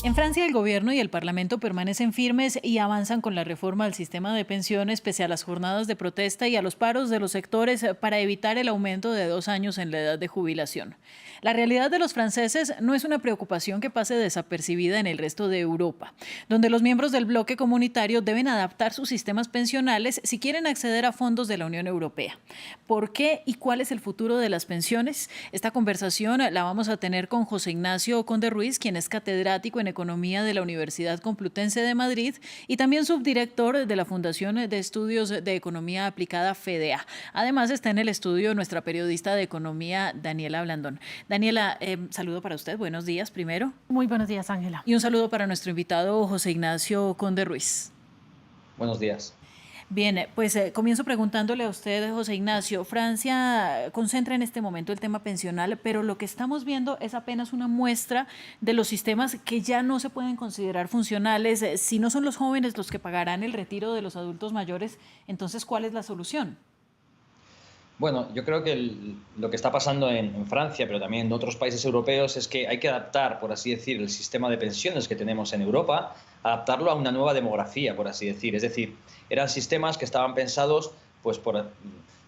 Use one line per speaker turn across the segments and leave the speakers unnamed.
En Francia, el gobierno y el parlamento permanecen firmes y avanzan con la reforma del sistema de pensiones pese a las jornadas de protesta y a los paros de los sectores para evitar el aumento de 2 años en la edad de jubilación. La realidad de los franceses no es una preocupación que pase desapercibida en el resto de Europa, donde los miembros del bloque comunitario deben adaptar sus sistemas pensionales si quieren acceder a fondos de la Unión Europea. ¿Por qué y cuál es el futuro de las pensiones? Esta conversación la vamos a tener con José Ignacio Conde Ruiz, quien es catedrático en Economía de la Universidad Complutense de Madrid y también subdirector de la Fundación de Estudios de Economía Aplicada FEDEA. Además está en el estudio nuestra periodista de economía Daniela Blandón. Daniela, saludo para usted, buenos días primero.
Muy buenos días, Ángela.
Y un saludo para nuestro invitado José Ignacio Conde Ruiz.
Buenos días.
Bien, pues comienzo preguntándole a usted, José Ignacio. Francia concentra en este momento el tema pensional, pero lo que estamos viendo es apenas una muestra de los sistemas que ya no se pueden considerar funcionales. Si no son los jóvenes los que pagarán el retiro de los adultos mayores, entonces, ¿cuál es la solución?
Bueno, yo creo que lo que está pasando en Francia, pero también en otros países europeos, es que hay que adaptar, por así decir, el sistema de pensiones que tenemos en Europa, adaptarlo a una nueva demografía, por así decir. Es decir, eran sistemas que estaban pensados, pues,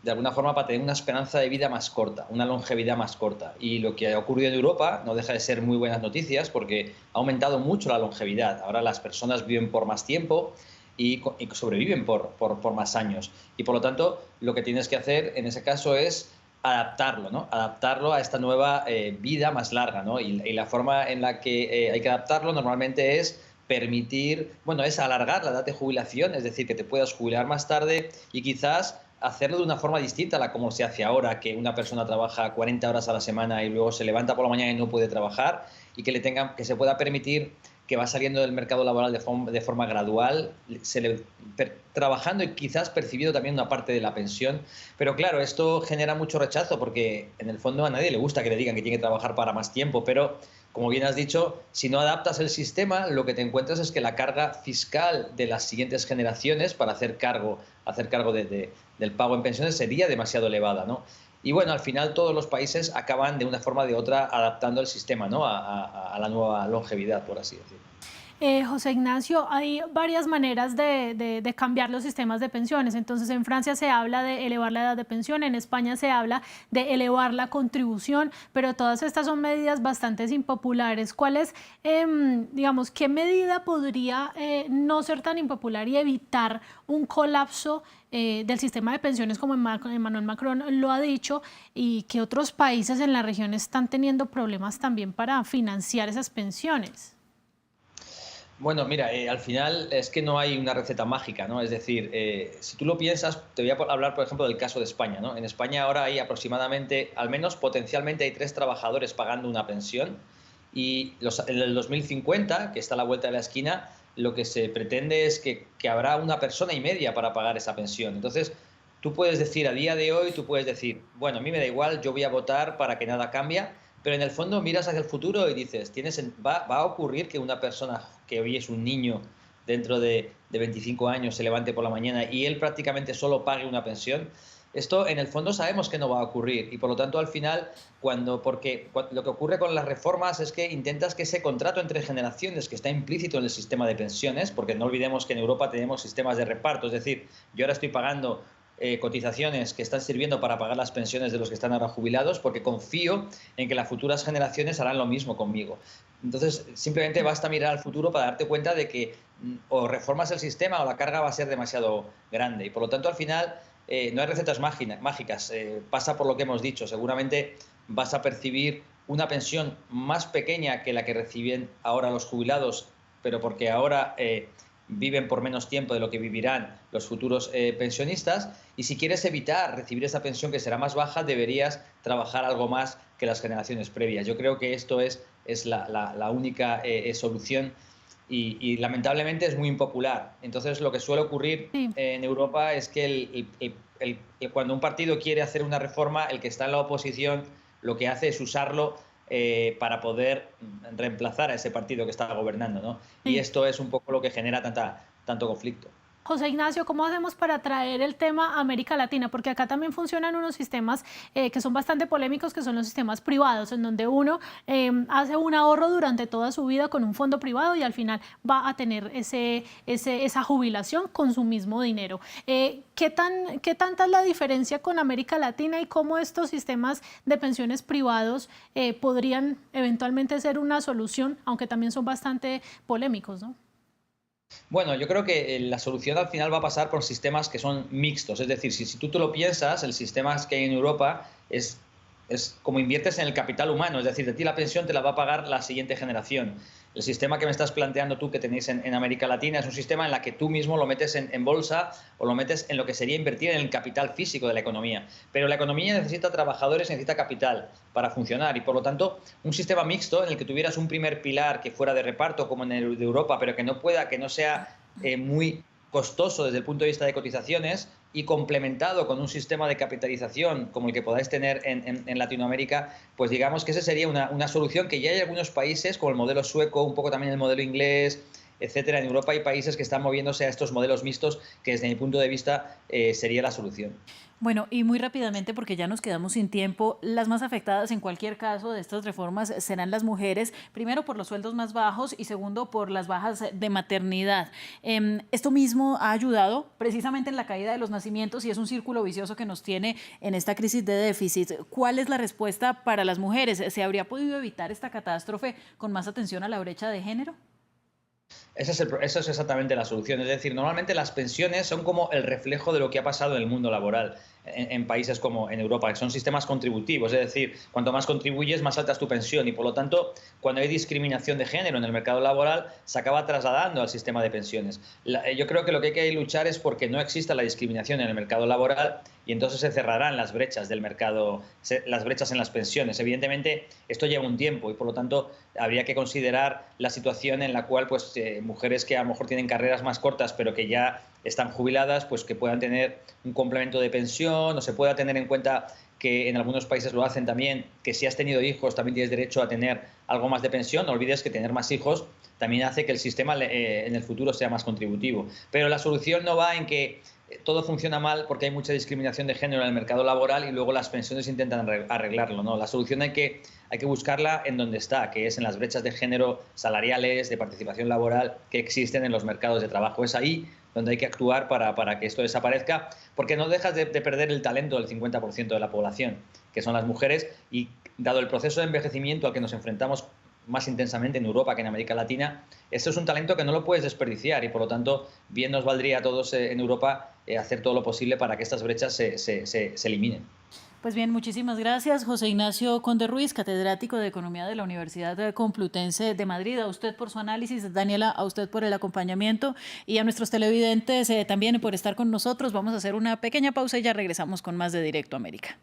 de alguna forma para tener una esperanza de vida más corta, una longevidad más corta. Y lo que ha ocurrido en Europa no deja de ser muy buenas noticias porque ha aumentado mucho la longevidad. Ahora las personas viven por más tiempo y sobreviven por más años. Y por lo tanto, lo que tienes que hacer en ese caso es adaptarlo, ¿no? Adaptarlo a esta nueva vida más larga, ¿no? Y la forma en la que hay que adaptarlo normalmente es permitir, bueno, es alargar la edad de jubilación, es decir, que te puedas jubilar más tarde y quizás hacerlo de una forma distinta a la como se hace ahora, que una persona trabaja 40 horas a la semana y luego se levanta por la mañana y no puede trabajar, y que se pueda permitir que va saliendo del mercado laboral de forma gradual, trabajando y quizás percibiendo también una parte de la pensión. Pero claro, esto genera mucho rechazo porque en el fondo a nadie le gusta que le digan que tiene que trabajar para más tiempo, pero como bien has dicho, si no adaptas el sistema, lo que te encuentras es que la carga fiscal de las siguientes generaciones para hacer cargo del pago en pensiones sería demasiado elevada, ¿no? Y bueno, al final todos los países acaban de una forma o de otra adaptando el sistema, ¿no? A la nueva longevidad, por así decirlo.
José Ignacio, hay varias maneras de cambiar los sistemas de pensiones. Entonces, en Francia se habla de elevar la edad de pensión, en España se habla de elevar la contribución, pero todas estas son medidas bastante impopulares. ¿Cuál es, digamos, qué medida podría no ser tan impopular y evitar un colapso del sistema de pensiones como Emmanuel Macron lo ha dicho, y que otros países en la región están teniendo problemas también para financiar esas pensiones?
Bueno, mira, al final es que no hay una receta mágica, ¿no? Es decir, si tú lo piensas, te voy a hablar, por ejemplo, del caso de España, ¿no? En España ahora hay aproximadamente, al menos potencialmente hay 3 trabajadores pagando una pensión y en el 2050, que está a la vuelta de la esquina, lo que se pretende es que habrá 1 persona y media para pagar esa pensión. Entonces, tú puedes decir, a día de hoy, tú puedes decir, bueno, a mí me da igual, yo voy a votar para que nada cambie, pero en el fondo miras hacia el futuro y dices, va a ocurrir que una persona que hoy es un niño dentro de 25 años se levante por la mañana y él prácticamente solo pague una pensión. Esto en el fondo sabemos que no va a ocurrir y por lo tanto al final, porque lo que ocurre con las reformas es que intentas que ese contrato entre generaciones que está implícito en el sistema de pensiones, porque no olvidemos que en Europa tenemos sistemas de reparto, es decir, yo ahora estoy pagando cotizaciones que están sirviendo para pagar las pensiones de los que están ahora jubilados, porque confío en que las futuras generaciones harán lo mismo conmigo. Entonces, simplemente basta mirar al futuro para darte cuenta de que o reformas el sistema o la carga va a ser demasiado grande. Y por lo tanto, al final, no hay recetas mágicas. Pasa por lo que hemos dicho. Seguramente vas a percibir una pensión más pequeña que la que reciben ahora los jubilados, pero porque ahora viven por menos tiempo de lo que vivirán los futuros pensionistas, y si quieres evitar recibir esa pensión que será más baja, deberías trabajar algo más que las generaciones previas. Yo creo que esto es la única solución y lamentablemente es muy impopular. Entonces lo que suele ocurrir
Sí.
en Europa es que cuando un partido quiere hacer una reforma, el que está en la oposición lo que hace es usarlo para poder reemplazar a ese partido que está gobernando, ¿no? Y
Sí.
esto es un poco lo que genera tanto conflicto.
José Ignacio, ¿cómo hacemos para traer el tema a América Latina? Porque acá también funcionan unos sistemas que son bastante polémicos, que son los sistemas privados, en donde uno hace un ahorro durante toda su vida con un fondo privado y al final va a tener esa jubilación con su mismo dinero. ¿Qué tanta es la diferencia con América Latina y cómo estos sistemas de pensiones privados podrían eventualmente ser una solución, aunque también son bastante polémicos, ¿no?
Bueno, yo creo que la solución al final va a pasar por sistemas que son mixtos. Es decir, si tú te lo piensas, el sistema que hay en Europa es como inviertes en el capital humano. Es decir, de ti la pensión te la va a pagar la siguiente generación. El sistema que me estás planteando tú que tenéis en América Latina es un sistema en la que tú mismo lo metes en bolsa o lo metes en lo que sería invertir en el capital físico de la economía. Pero la economía necesita trabajadores, necesita capital para funcionar y por lo tanto un sistema mixto en el que tuvieras un primer pilar que fuera de reparto como en el de Europa, pero que no sea muy costoso desde el punto de vista de cotizaciones y complementado con un sistema de capitalización como el que podáis tener en Latinoamérica, pues digamos que esa sería una solución que ya hay algunos países, como el modelo sueco, un poco también el modelo inglés, etcétera. En Europa hay países que están moviéndose a estos modelos mixtos que desde mi punto de vista sería la solución.
Bueno, y muy rápidamente, porque ya nos quedamos sin tiempo, las más afectadas en cualquier caso de estas reformas serán las mujeres, primero por los sueldos más bajos y segundo por las bajas de maternidad. Esto mismo ha ayudado precisamente en la caída de los nacimientos y es un círculo vicioso que nos tiene en esta crisis de déficit. ¿Cuál es la respuesta para las mujeres? ¿Se habría podido evitar esta catástrofe con más atención a la brecha de género?
Esa es exactamente la solución. Es decir, normalmente las pensiones son como el reflejo de lo que ha pasado en el mundo laboral en países como en Europa, que son sistemas contributivos. Es decir, cuanto más contribuyes, más alta es tu pensión. Y por lo tanto, cuando hay discriminación de género en el mercado laboral, se acaba trasladando al sistema de pensiones. Yo creo que lo que hay que luchar es porque no exista la discriminación en el mercado laboral y entonces se cerrarán las brechas del mercado, las brechas en las pensiones. Evidentemente, esto lleva un tiempo y por lo tanto habría que considerar la situación en la cual pues, mujeres que a lo mejor tienen carreras más cortas pero que ya están jubiladas, pues que puedan tener un complemento de pensión o se pueda tener en cuenta que en algunos países lo hacen también, que si has tenido hijos también tienes derecho a tener algo más de pensión. No olvides que tener más hijos también hace que el sistema en el futuro sea más contributivo. Pero la solución no va en que todo funciona mal porque hay mucha discriminación de género en el mercado laboral y luego las pensiones intentan arreglarlo, ¿no? La solución hay que buscarla en donde está, que es en las brechas de género salariales, de participación laboral que existen en los mercados de trabajo. Es ahí donde hay que actuar para que esto desaparezca, porque no dejas de perder el talento del 50% de la población, que son las mujeres, y dado el proceso de envejecimiento al que nos enfrentamos más intensamente en Europa que en América Latina, esto es un talento que no lo puedes desperdiciar y por lo tanto bien nos valdría a todos en Europa hacer todo lo posible para que estas brechas se eliminen.
Pues bien, muchísimas gracias, José Ignacio Conde Ruiz, catedrático de Economía de la Universidad Complutense de Madrid. A usted por su análisis, Daniela, a usted por el acompañamiento y a nuestros televidentes también por estar con nosotros. Vamos a hacer una pequeña pausa y ya regresamos con más de Directo América.